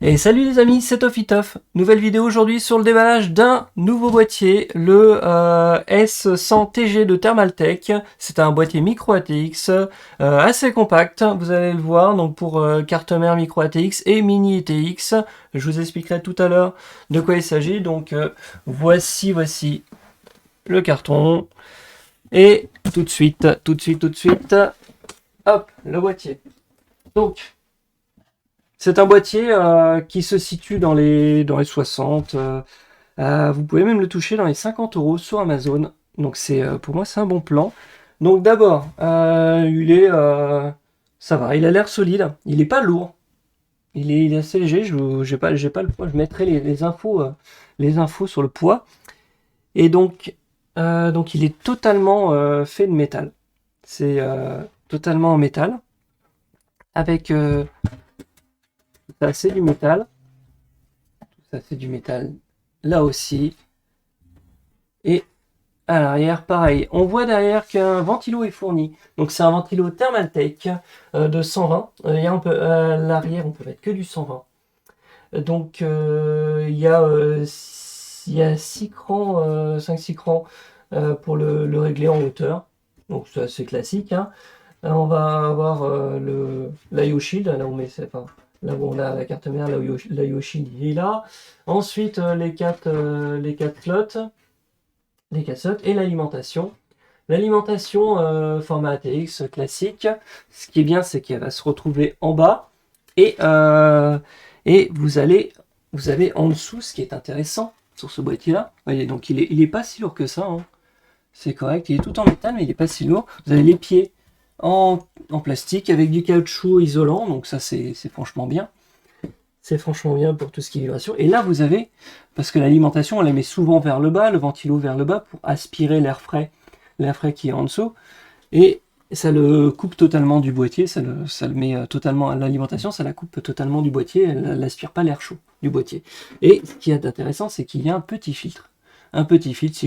Et salut les amis, c'est Toffitoff. Nouvelle vidéo aujourd'hui sur le déballage d'un nouveau boîtier, le S100TG de Thermaltake. C'est un boîtier micro ATX assez compact, vous allez le voir, donc pour carte mère micro ATX et mini ATX. Je vous expliquerai tout à l'heure de quoi il s'agit. Donc voici le carton. Et tout de suite, hop, le boîtier. Donc, c'est un boîtier qui se situe dans les 60. Vous pouvez même le toucher dans les 50 euros sur Amazon. Donc pour moi c'est un bon plan. Donc d'abord, ça va, il a l'air solide. Il n'est pas lourd. Il est assez léger. J'ai pas le poids. Je mettrai les infos sur le poids. Et donc il est totalement fait de métal. C'est totalement en métal avec ça c'est du métal. Ça c'est du métal là aussi. Et à l'arrière, pareil. On voit derrière qu'un ventilo est fourni. Donc c'est un ventilo Thermaltake de 120. À l'arrière, on peut mettre que du 120. Donc il y a 6 crans, 5-6 crans pour le régler en hauteur. Donc c'est assez classique, hein. On va avoir l'IO Shield, là où on a la carte mère, l'IO Shield il est là. Ensuite, les quatre slots, les cassettes et l'alimentation. L'alimentation format ATX classique, ce qui est bien, c'est qu'elle va se retrouver en bas et, et vous avez en dessous ce qui est intéressant sur ce boîtier-là. Vous voyez, donc il est pas si lourd que ça, hein. C'est correct, il est tout en métal, mais il est pas si lourd. Vous avez les pieds en plastique avec du caoutchouc isolant, donc ça c'est franchement bien. C'est franchement bien pour tout ce qui est vibration. Et là, vous avez, parce que l'alimentation, on la met souvent vers le bas, le ventilo vers le bas, pour aspirer l'air frais qui est en dessous. Et ça le coupe totalement du boîtier, ça le met totalement à l'alimentation, ça la coupe totalement du boîtier, elle n'aspire pas l'air chaud du boîtier. Et ce qui est intéressant, c'est qu'il y a un petit filtre. Un petit filtre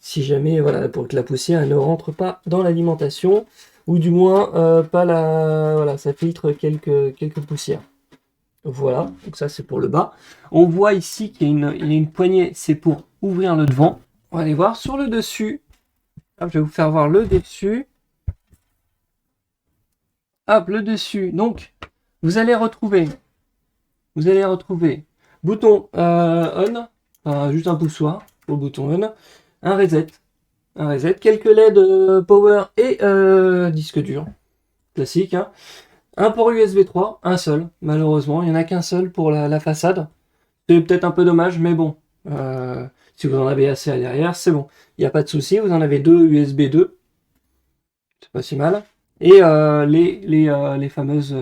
si jamais voilà, pour que la poussière elle ne rentre pas dans l'alimentation, ou du moins pas voilà, ça filtre quelques poussières. Voilà, donc ça c'est pour le bas. On voit ici qu'il y a une poignée, c'est pour ouvrir le devant. On va aller voir sur le dessus. Hop, je vais vous faire voir le dessus. Hop, le dessus. Donc, vous allez retrouver bouton juste un poussoir pour le bouton on, un reset, quelques LED power et disque dur, classique, hein. Un port USB 3, un seul, malheureusement, il n'y en a qu'un seul pour la façade. C'est peut-être un peu dommage, mais bon, si vous en avez assez à derrière, c'est bon. Il n'y a pas de souci, vous en avez deux USB 2, c'est pas si mal. Et les fameuses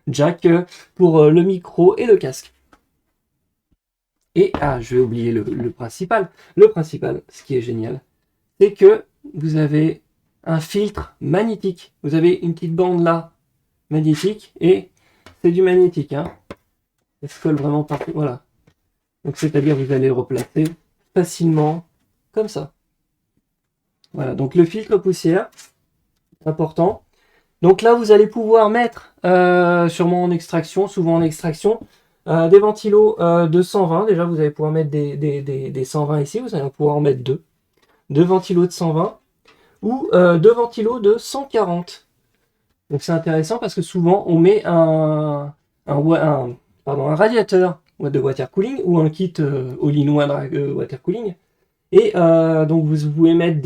jack pour le micro et le casque. Et, je vais oublier le principal. Le principal, ce qui est génial, c'est que vous avez un filtre magnétique. Vous avez une petite bande là, magnétique, et c'est du magnétique, hein. Elle se colle vraiment partout, voilà. Donc c'est-à-dire vous allez le replacer facilement, comme ça. Voilà, donc le filtre poussière, important. Donc là, vous allez pouvoir mettre, sûrement en extraction, souvent en extraction, des ventilos de 120. Déjà, vous allez pouvoir mettre des 120 ici. Vous allez pouvoir en mettre deux. Deux ventilos de 120 ou deux ventilos de 140. Donc c'est intéressant parce que souvent, on met un radiateur de water cooling ou un kit all-in-one water cooling. Et donc vous pouvez mettre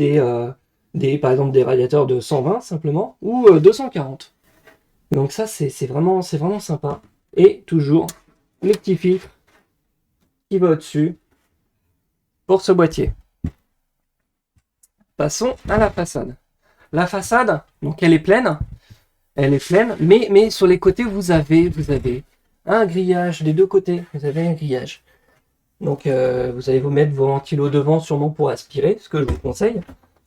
par exemple des radiateurs de 120 simplement ou 240. Donc ça c'est vraiment sympa. Et toujours le petit filtre qui va au-dessus pour ce boîtier. Passons à la façade. La façade, donc elle est pleine, mais sur les côtés vous avez un grillage des deux côtés. Vous avez un grillage. Donc vous allez vous mettre vos ventilos devant sûrement pour aspirer, ce que je vous conseille,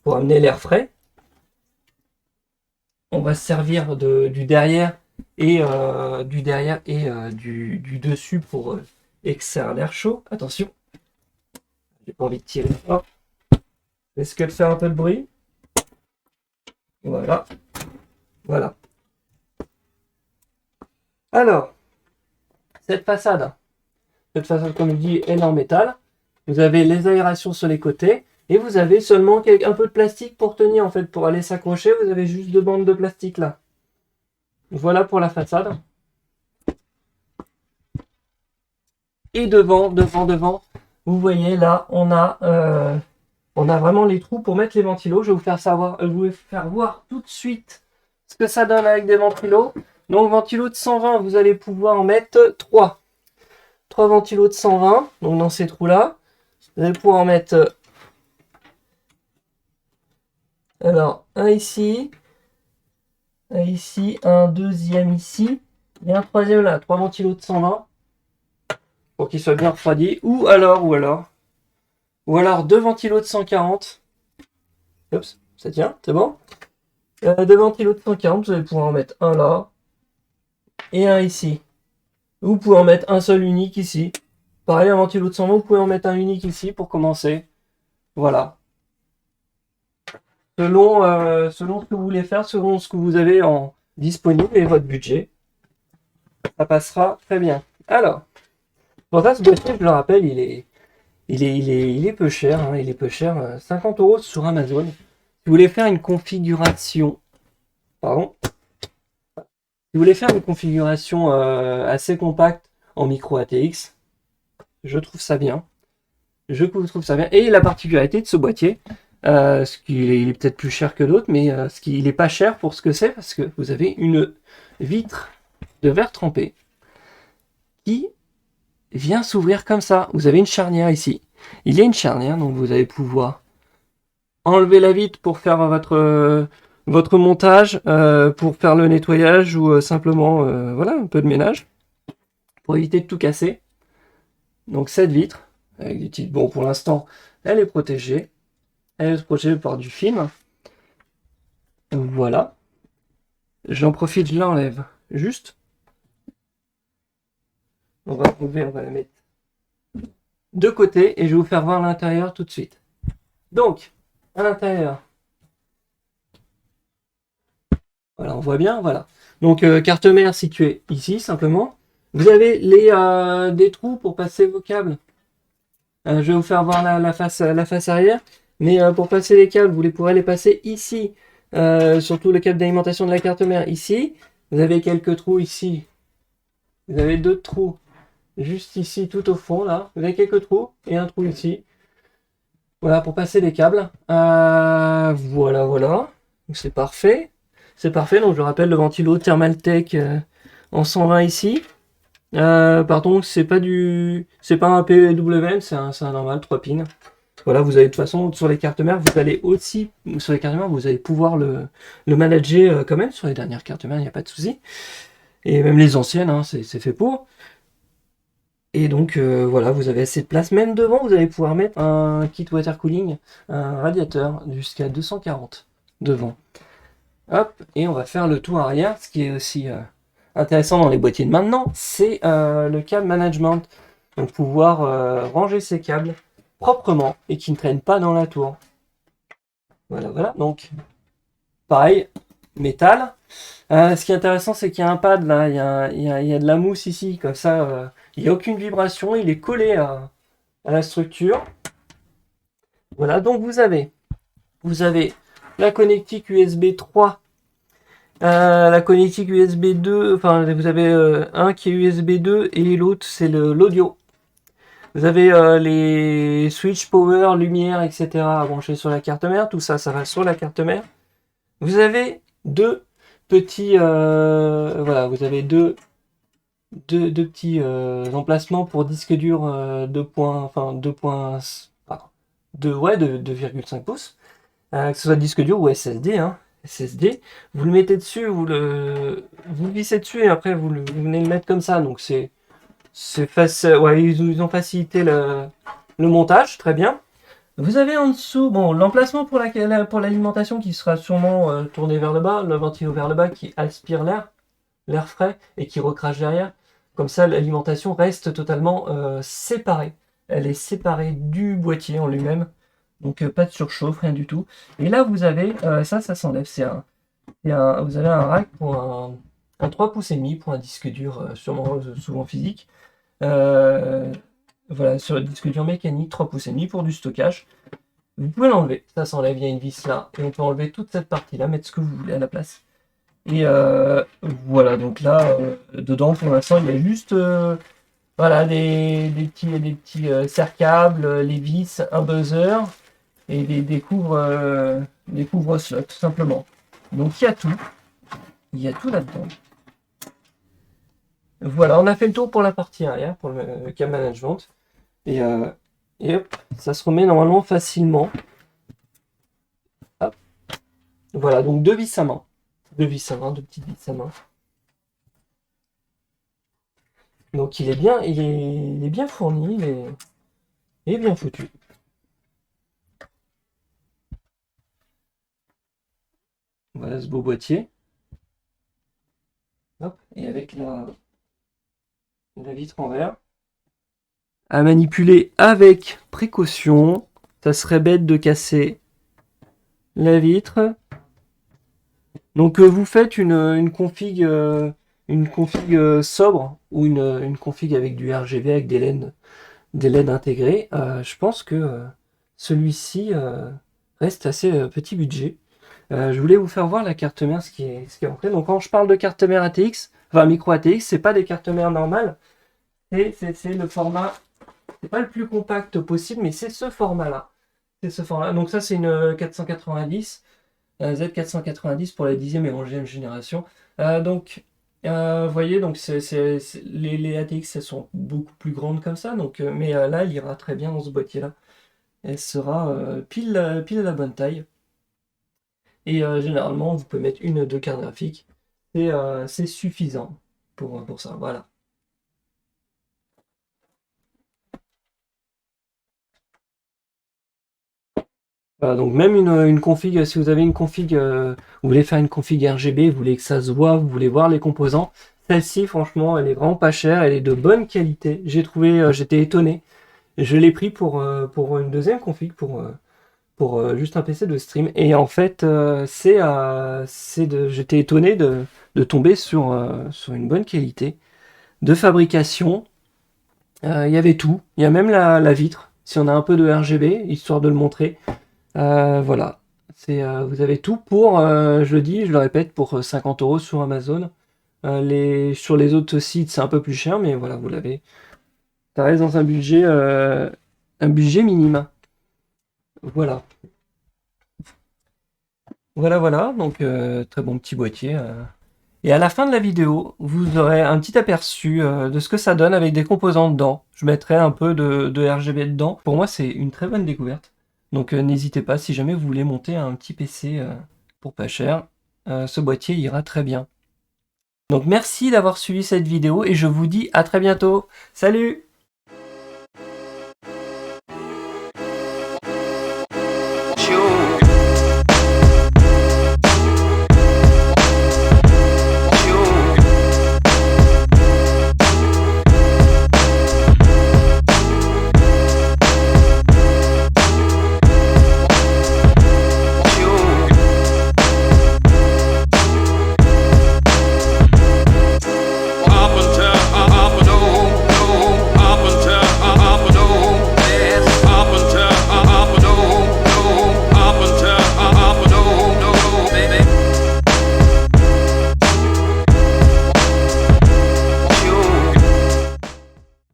pour amener l'air frais. On va se servir du derrière et du dessus pour extraire l'air chaud. Attention, j'ai pas envie de tirer fort. Est-ce que de faire un peu de bruit? Voilà. Voilà. Alors, Cette façade, comme je dis, est en métal. Vous avez les aérations sur les côtés. Et vous avez seulement un peu de plastique pour tenir, en fait, pour aller s'accrocher. Vous avez juste 2 bandes de plastique là. Voilà pour la façade. Et devant, vous voyez là, on a vraiment les trous pour mettre les ventilos. Je vais vous faire voir tout de suite ce que ça donne avec des ventilos. Donc ventilo de 120, vous allez pouvoir en mettre 3. 3 ventilos de 120, donc dans ces trous-là. Vous allez pouvoir en mettre alors un ici, un deuxième ici, et un troisième là. 3 ventilos de 120 pour qu'ils soient bien refroidis. Ou alors 2 ventilos de 140. Oups, ça tient, c'est bon. 2 ventilos de 140, vous allez pouvoir en mettre un là et un ici. Vous pouvez en mettre un seul unique ici. Pareil, un ventilo de 120, vous pouvez en mettre un unique ici pour commencer. Voilà. Selon ce que vous voulez faire, selon ce que vous avez en disponible et votre budget, ça passera très bien. Alors, pour ça, ce boîtier, je le rappelle, il est peu cher. Hein, il est peu cher, 50 € sur Amazon. Si vous voulez faire une configuration, assez compacte en micro ATX, je trouve ça bien. Et la particularité de ce boîtier, il est peut-être plus cher que d'autres, mais il n'est pas cher pour ce que c'est, parce que vous avez une vitre de verre trempé qui vient s'ouvrir comme ça. Vous avez une charnière ici. Il y a une charnière, donc vous allez pouvoir enlever la vitre pour faire votre montage, pour faire le nettoyage ou simplement voilà, un peu de ménage pour éviter de tout casser. Donc cette vitre, avec des petites... Bon, pour l'instant, elle est protégée. Elle est protégée par du film. Voilà. J'en profite, je l'enlève. Juste. On va la mettre de côté et je vais vous faire voir l'intérieur tout de suite. Donc, à l'intérieur. Voilà, on voit bien, voilà. Donc, carte mère située ici, simplement. Vous avez des trous pour passer vos câbles. Je vais vous faire voir la face arrière. Mais pour passer les câbles, vous pourrez les passer ici. Surtout le câble d'alimentation de la carte mère ici. Vous avez quelques trous ici. Vous avez 2 trous juste ici, tout au fond, là. Vous avez quelques trous et un trou ici. Voilà, pour passer les câbles. Voilà. C'est parfait. C'est parfait. Donc, je rappelle le ventilo Thermaltake en 120 ici. Pardon, c'est pas un PWM, c'est un normal 3 pins. Voilà, vous avez de toute façon sur les cartes mères, vous allez pouvoir le manager quand même. Sur les dernières cartes mères, il n'y a pas de souci. Et même les anciennes, hein, c'est fait pour. Et donc voilà, vous avez assez de place. Même devant, vous allez pouvoir mettre un kit water cooling, un radiateur jusqu'à 240 devant. Hop, et on va faire le tour arrière. Ce qui est aussi intéressant dans les boîtiers de maintenant, c'est le câble management. Donc pouvoir ranger ces câbles proprement et qui ne traînent pas dans la tour. Voilà. Donc pareil, métal. Ce qui est intéressant, c'est qu'il y a un pad là, il y a de la mousse ici, comme ça, il n'y a aucune vibration, il est collé à la structure. Voilà, donc vous avez la connectique USB 3, la connectique USB 2, enfin vous avez un qui est USB 2 et l'autre c'est l'audio. Vous avez les switch power, lumière, etc. à brancher sur la carte mère, tout ça, ça va sur la carte mère. Vous avez 2 petits, voilà, vous avez deux petits emplacements pour disque dur 2,5 pouces, que ce soit disque dur ou SSD, hein, SSD. Vous le mettez dessus, vous vissez dessus et après vous venez le mettre comme ça. Donc ouais, ils ont facilité le montage, très bien. Vous avez en dessous, bon, l'emplacement pour l'alimentation qui sera sûrement tourné vers le bas, le ventilo vers le bas qui aspire l'air frais et qui recrache derrière. Comme ça, l'alimentation reste totalement séparée. Elle est séparée du boîtier en lui-même. Donc pas de surchauffe, rien du tout. Et là, vous avez, ça s'enlève. Vous avez un rack pour un 3 pouces et demi pour un disque dur sûrement souvent physique. Voilà, sur le disque dur mécanique, 3 pouces et demi pour du stockage. Vous pouvez l'enlever, ça s'enlève, il y a une vis là, et on peut enlever toute cette partie-là, mettre ce que vous voulez à la place. Et voilà, donc là, dedans, pour l'instant, il y a juste voilà, des petits serre-câbles, les vis, un buzzer, et des couvre-slots, tout simplement. Donc il y a tout là-dedans. Voilà, on a fait le tour pour la partie arrière, pour le cam management. Et hop, ça se remet normalement facilement. Hop. Voilà, donc deux vis à main. Deux petites vis à main. Donc il est bien fourni, il est bien foutu. Voilà ce beau boîtier. Hop, et avec la vitre en verre. À manipuler avec précaution. Ça serait bête de casser la vitre. Donc vous faites une config, sobre ou une config avec du RGB, avec des LED intégrés. Je pense que celui-ci reste assez petit budget. Je voulais vous faire voir la carte mère, ce qui est entré. Donc quand je parle de carte mère ATX, enfin micro ATX, c'est pas des cartes mères normales. C'est le format, c'est pas le plus compact possible, mais c'est ce format-là. C'est ce format. Donc ça c'est une 490. Z490 pour la 10e et 11e génération. Donc, vous voyez, donc les ATX elles sont beaucoup plus grandes comme ça, donc, mais là, elle ira très bien dans ce boîtier-là. Elle sera pile à la bonne taille. Et généralement, vous pouvez mettre une ou deux cartes graphiques. C'est suffisant pour ça. Voilà. Voilà, donc même une config, si vous avez une config, vous voulez faire une config RGB, vous voulez que ça se voit, vous voulez voir les composants, celle-ci franchement elle est vraiment pas chère, elle est de bonne qualité. J'ai trouvé, j'étais étonné. Je l'ai pris pour une deuxième config, pour juste un PC de stream. Et en fait, j'étais étonné de tomber sur une bonne qualité de fabrication. Il y avait tout, il y a même la vitre, si on a un peu de RGB, histoire de le montrer. Voilà, vous avez tout pour, je le dis, je le répète, pour 50 € sur Amazon. Sur les autres sites, c'est un peu plus cher, mais voilà, vous l'avez. Ça reste dans un budget minime. Voilà. Voilà, donc très bon petit boîtier. Et à la fin de la vidéo, vous aurez un petit aperçu de ce que ça donne avec des composants dedans. Je mettrai un peu de RGB dedans. Pour moi, c'est une très bonne découverte. Donc n'hésitez pas, si jamais vous voulez monter un petit PC pour pas cher, ce boîtier ira très bien. Donc merci d'avoir suivi cette vidéo et je vous dis à très bientôt. Salut!